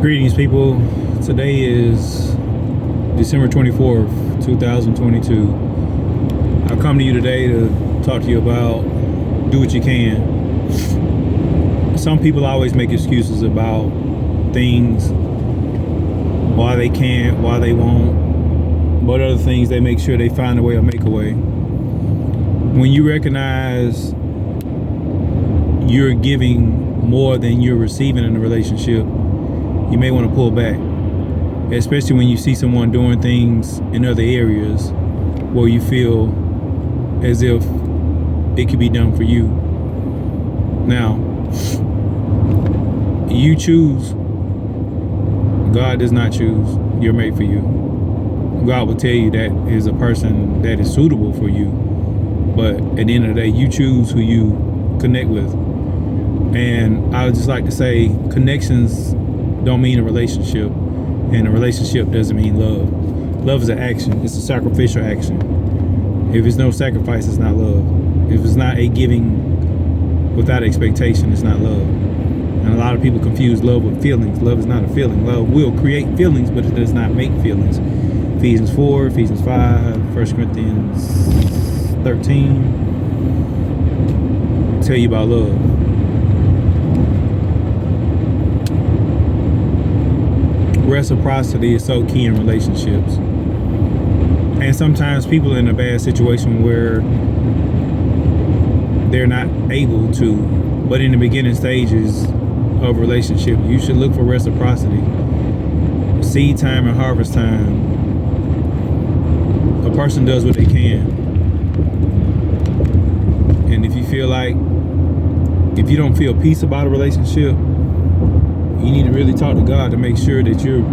Greetings, people. Today is December 24th, 2022. I've come to you today to talk to you about do what you can. Some people always make excuses about things, why they can't, why they won't, but other things they make sure they find a way or make a way. When you recognize you're giving more than you're receiving in a relationship, you may want to pull back, especially when you see someone doing things in other areas where you feel as if it could be done for you. Now, you choose. God does not choose. You're made for you. God will tell you that is a person that is suitable for you, but at the end of the day, you choose who you connect with. And I would just like to say, connections don't mean a relationship, and a relationship doesn't mean love. Love is an action. It's a sacrificial action. If it's no sacrifice, it's not love. If it's not a giving without expectation, it's not love. And a lot of people confuse love with feelings. Love is not a feeling. Love will create feelings, but it does not make feelings. Ephesians 4, Ephesians 5, 1 Corinthians 13 tell you about love. Reciprocity is so key in relationships. And sometimes people are in a bad situation where they're not able to, but in the beginning stages of a relationship, you should look for reciprocity. Seed time and harvest time. A person does what they can. And if you don't feel peace about a relationship, you need to really talk to God to make sure that you're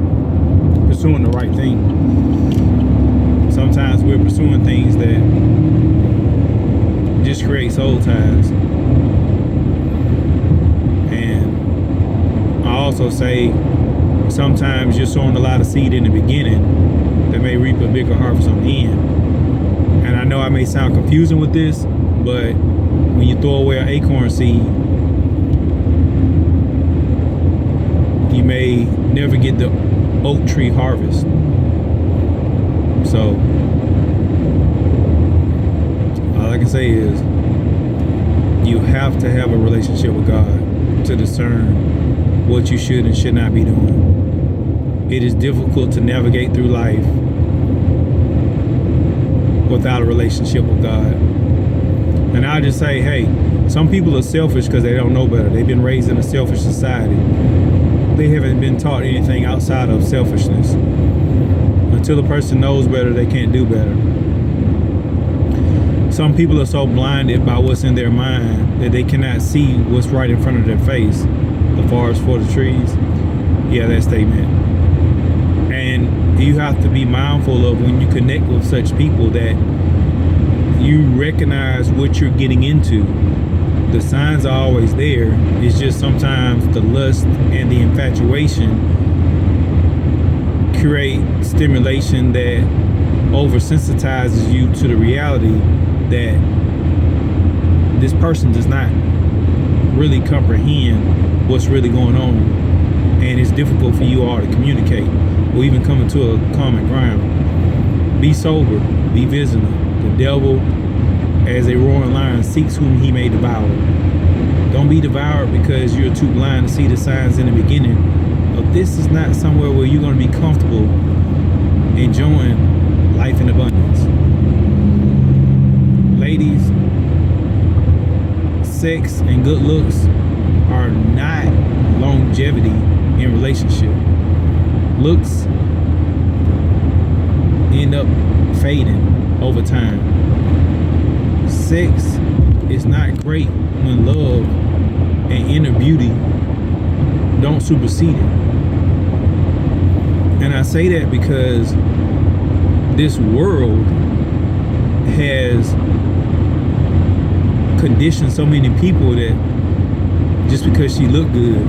pursuing the right thing. Sometimes we're pursuing things that just create soul ties. And I also say sometimes you're sowing a lot of seed in the beginning that may reap a bigger harvest on the end. And I know I may sound confusing with this, but when you throw away an acorn seed, you may never get the oak tree harvest. So all I can say is you have to have a relationship with God to discern what you should and should not be doing. It is difficult to navigate through life without a relationship with God. And I'll just say, hey, some people are selfish because they don't know better. They've been raised in a selfish society. They haven't been taught anything outside of selfishness. Until a person knows better, they can't do better. Some people are so blinded by what's in their mind that they cannot see what's right in front of their face. The forest for the trees. Yeah, that statement. And you have to be mindful of when you connect with such people that you recognize what you're getting into. The signs are always there. It's just sometimes the lust and the infatuation create stimulation that oversensitizes you to the reality that this person does not really comprehend what's really going on, and it's difficult for you all to communicate or even come into a common ground. Be sober, be vigilant. The devil, as a roaring lion, seeks whom he may devour. Don't be devoured because you're too blind to see the signs in the beginning of this is not somewhere where you're going to be comfortable enjoying life in abundance. Ladies, sex and good looks are not longevity in relationship. Looks end up fading over time. Sex is not great when love and inner beauty don't supersede it. And I say that because this world has conditioned so many people that just because she look good,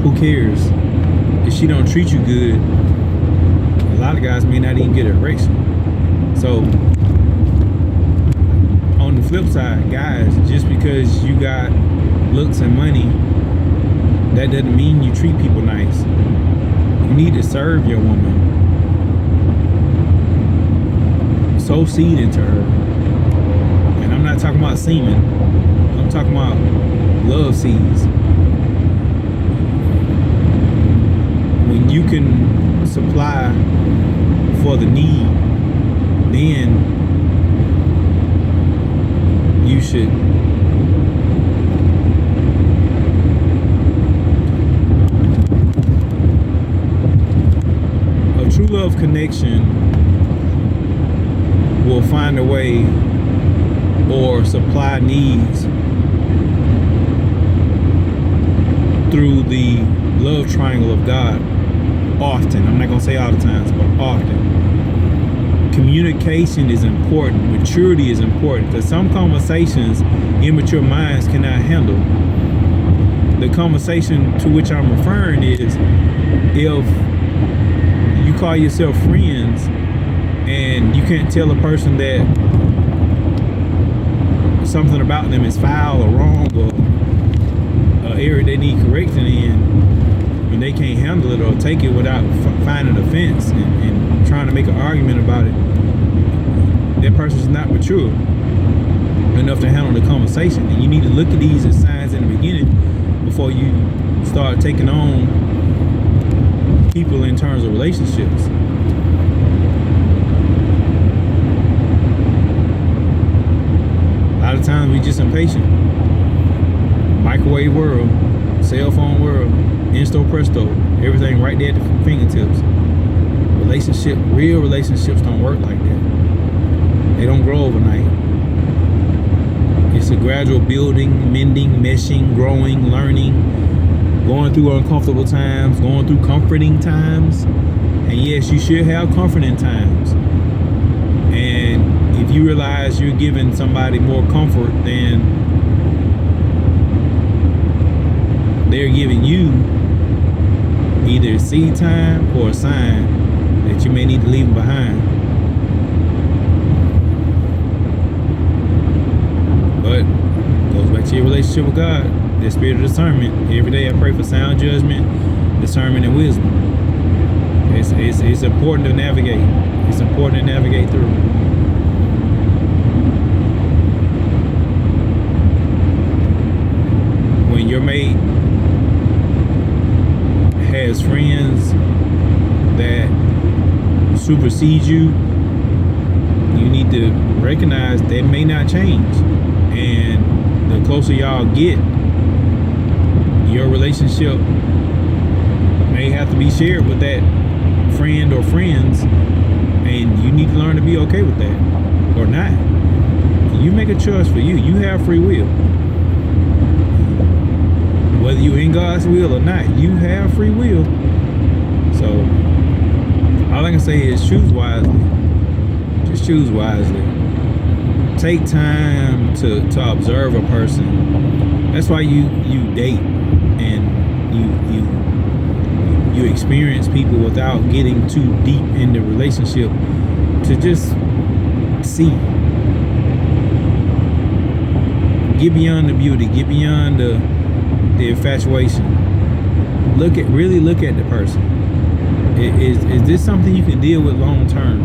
who cares? If she don't treat you good, a lot of guys may not even get an erection. So on the flip side, guys, just because you got looks and money that doesn't mean you treat people nice. You need to serve your woman. Sow seed into her. And I'm not talking about semen. I'm talking about love seeds. When you can supply for the need, then you should a true love connection will find a way or supply needs through the love triangle of God often. I'm not going to say all the times, but often. Communication is important. Maturity is important, because some conversations immature minds cannot handle. The conversation to which I'm referring is if you call yourself friends and you can't tell a person that something about them is foul or wrong or an area they need correcting in, when they can't handle it or take it without finding offense and trying to make an argument about it, that person's not mature enough to handle the conversation. And you need to look at these as signs in the beginning before you start taking on people in terms of relationships. A lot of times we just impatient. Microwave world, cell phone world, insto presto, everything right there at the fingertips. Real relationships don't work like that. They don't grow overnight. It's a gradual building, mending, meshing, growing, learning, going through uncomfortable times, going through comforting times. And yes, you should have comforting times. And if you realize you're giving somebody more comfort than they're giving you, either seed time or a sign that you may need to leave them behind. But it goes back to your relationship with God, the spirit of discernment. Every day I pray for sound judgment, discernment, and wisdom. It's important to navigate. It's important to navigate through. When your mate has friends that supersede you, you need to recognize they may not change. And the closer y'all get, your relationship may have to be shared with that friend or friends, and you need to learn to be okay with that or not. You make a choice for you. You have free will. Whether you're in God's will or not, you have free will. So all I can say is choose wisely. Just choose wisely. Take time to observe a person. That's why you date and you experience people without getting too deep in the relationship, to just see. Get beyond the beauty. Get beyond the infatuation. Really look at the person. Is this something you can deal with long term?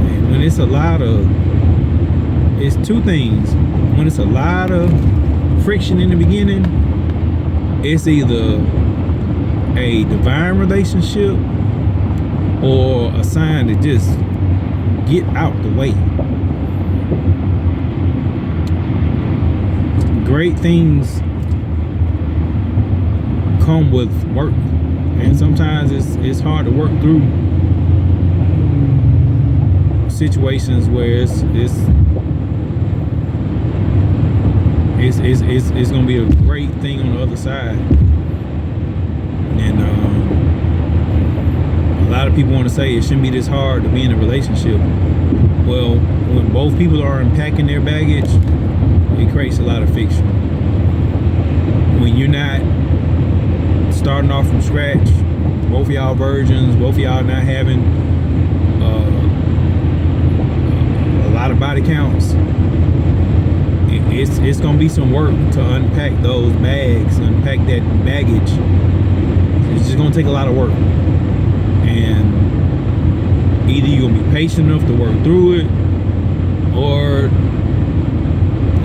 And when it's it's two things. When it's a lot of friction in the beginning, it's either a divine relationship or a sign to just get out the way. Great things come with work, and sometimes it's hard to work through situations where it's gonna be a great thing on the other side. And a lot of people want to say it shouldn't be this hard to be in a relationship. Well, when both people are unpacking their baggage, it creates a lot of friction. When you're not starting off from scratch, both of y'all virgins, both of y'all not having a lot of body counts, it's gonna be some work to unpack those bags, unpack that baggage. It's just gonna take a lot of work, and either you're gonna be patient enough to work through it, or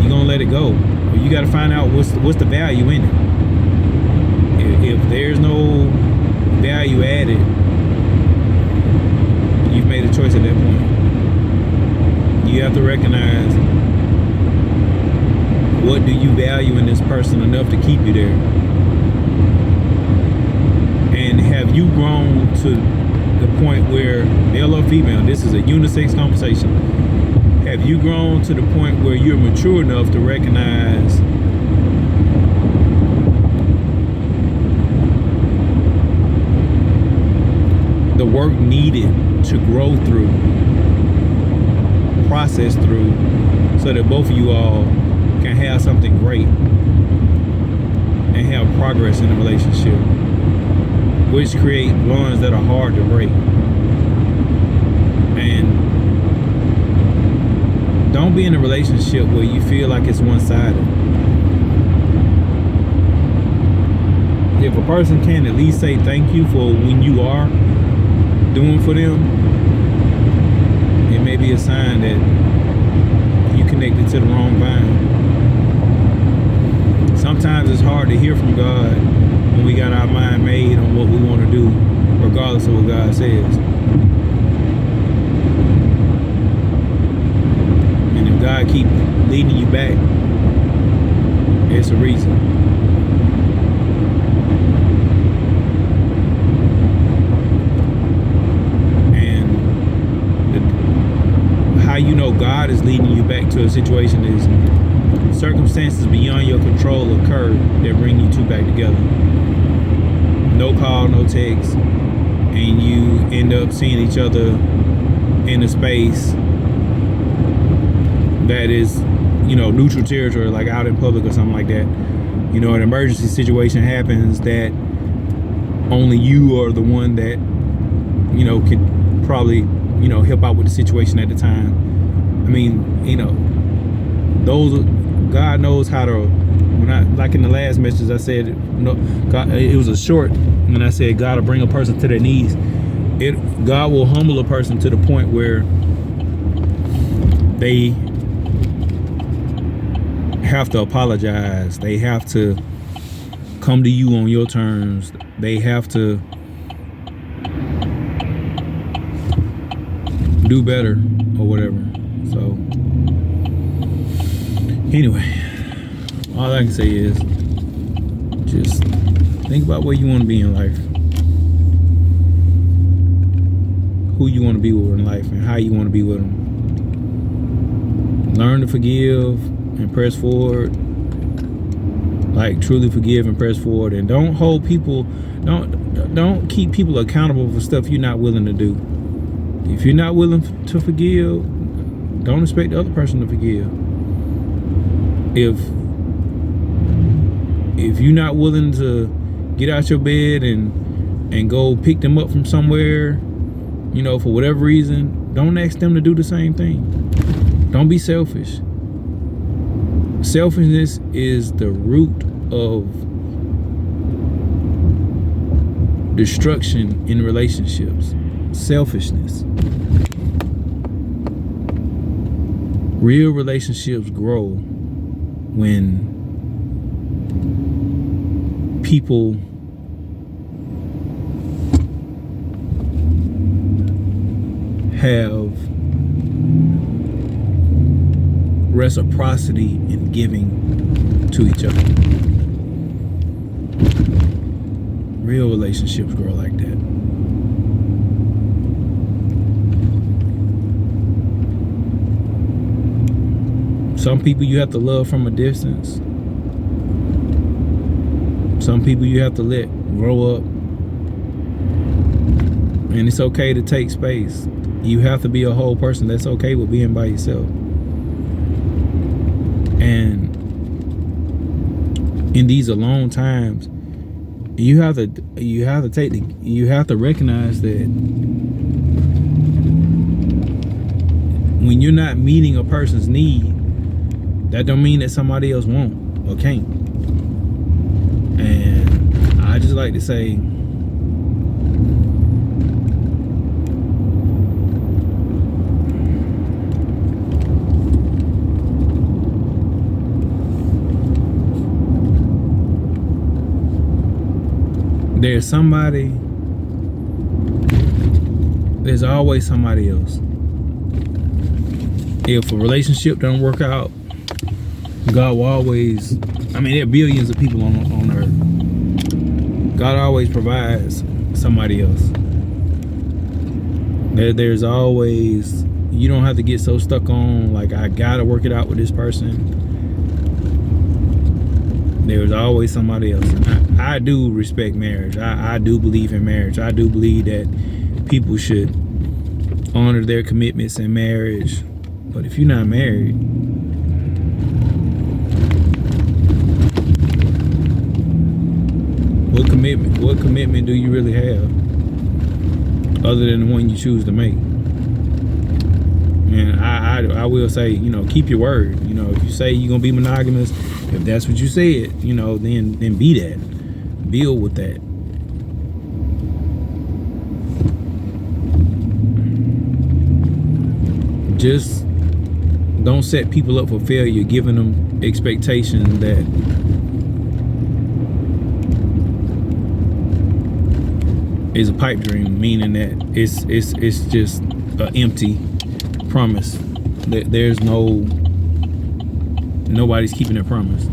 you're gonna let it go. But you got to find out what's the value in it. If there's no value added, you've made a choice at that point. You have to recognize, what do you value in this person enough to keep you there? And have you grown to the point where, male or female, this is a unisex conversation, have you grown to the point where you're mature enough to recognize the work needed to grow through, process through, so that both of you all can have something great and have progress in the relationship, which create bonds that are hard to break. And don't be in a relationship where you feel like it's one-sided. If a person can at least say thank you for when you are doing for them, it may be a sign that you connected to the wrong vine. Sometimes it's hard to hear from God when we got our mind made on what we want to do, regardless of what God says. And if God keep leading you back, it's a reason. How you know God is leading you back to a situation is circumstances beyond your control occur that bring you two back together. No call, no text, and you end up seeing each other in a space that is, neutral territory, like out in public or something like that. An emergency situation happens that only you are the one that, could probably, help out with the situation at the time. I mean, those, God knows how to, like in the last message I said, God, it was a short, when I said God will bring a person to their knees. God will humble a person to the point where they have to apologize. They have to come to you on your terms. They have to do better or whatever. So anyway, all I can say is just think about where you want to be in life, who you want to be with in life, and how you want to be with them. Learn to forgive and press forward. Like, truly forgive and press forward, and don't hold people, don't keep people accountable for stuff you're not willing to do. If you're not willing to forgive, don't expect the other person to forgive. If you're not willing to get out your bed and go pick them up from somewhere, for whatever reason, don't ask them to do the same thing. Don't be selfish. Selfishness is the root of destruction in relationships. Selfishness. Real relationships grow when people have reciprocity in giving to each other. Real relationships grow like that. Some people you have to love from a distance. Some people you have to let grow up. And it's okay to take space. You have to be a whole person that's okay with being by yourself. And in these alone times, you have to recognize that when you're not meeting a person's need, That don't mean that somebody else won't or can't. And I just like to say, there's always somebody else. If a relationship don't work out, God will always, I mean, there are billions of people on earth. God always provides somebody else. There's always, you don't have to get so stuck on, like, I gotta work it out with this person. There's always somebody else. And I do respect marriage. I do believe in marriage. I do believe that people should honor their commitments in marriage. But if you're not married, what commitment do you really have other than the one you choose to make? And I will say, you know, keep your word. You know, if you say you're gonna be monogamous, if that's what you said, you know, then be that. Build with that. Just don't set people up for failure, giving them expectations that is a pipe dream, meaning that it's just an empty promise. That there's nobody's keeping their promise.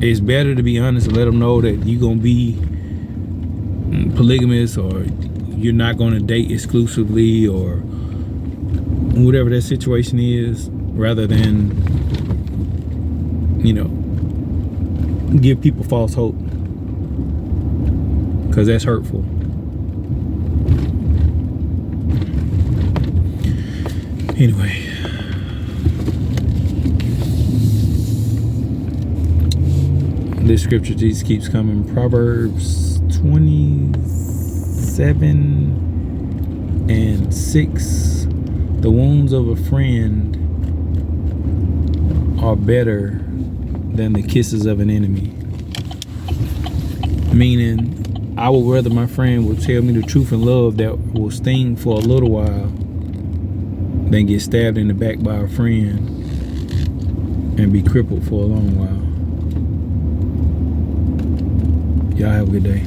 It's better to be honest and let them know that you're gonna be polygamous, or you're not gonna date exclusively, or whatever that situation is, rather than, you know, give people false hope, because that's hurtful. Anyway, this scripture just keeps coming. Proverbs 27:6. The wounds of a friend are better than the kisses of an enemy. Meaning, I would rather my friend will tell me the truth in love that will sting for a little while than get stabbed in the back by a friend and be crippled for a long while. Y'all have a good day.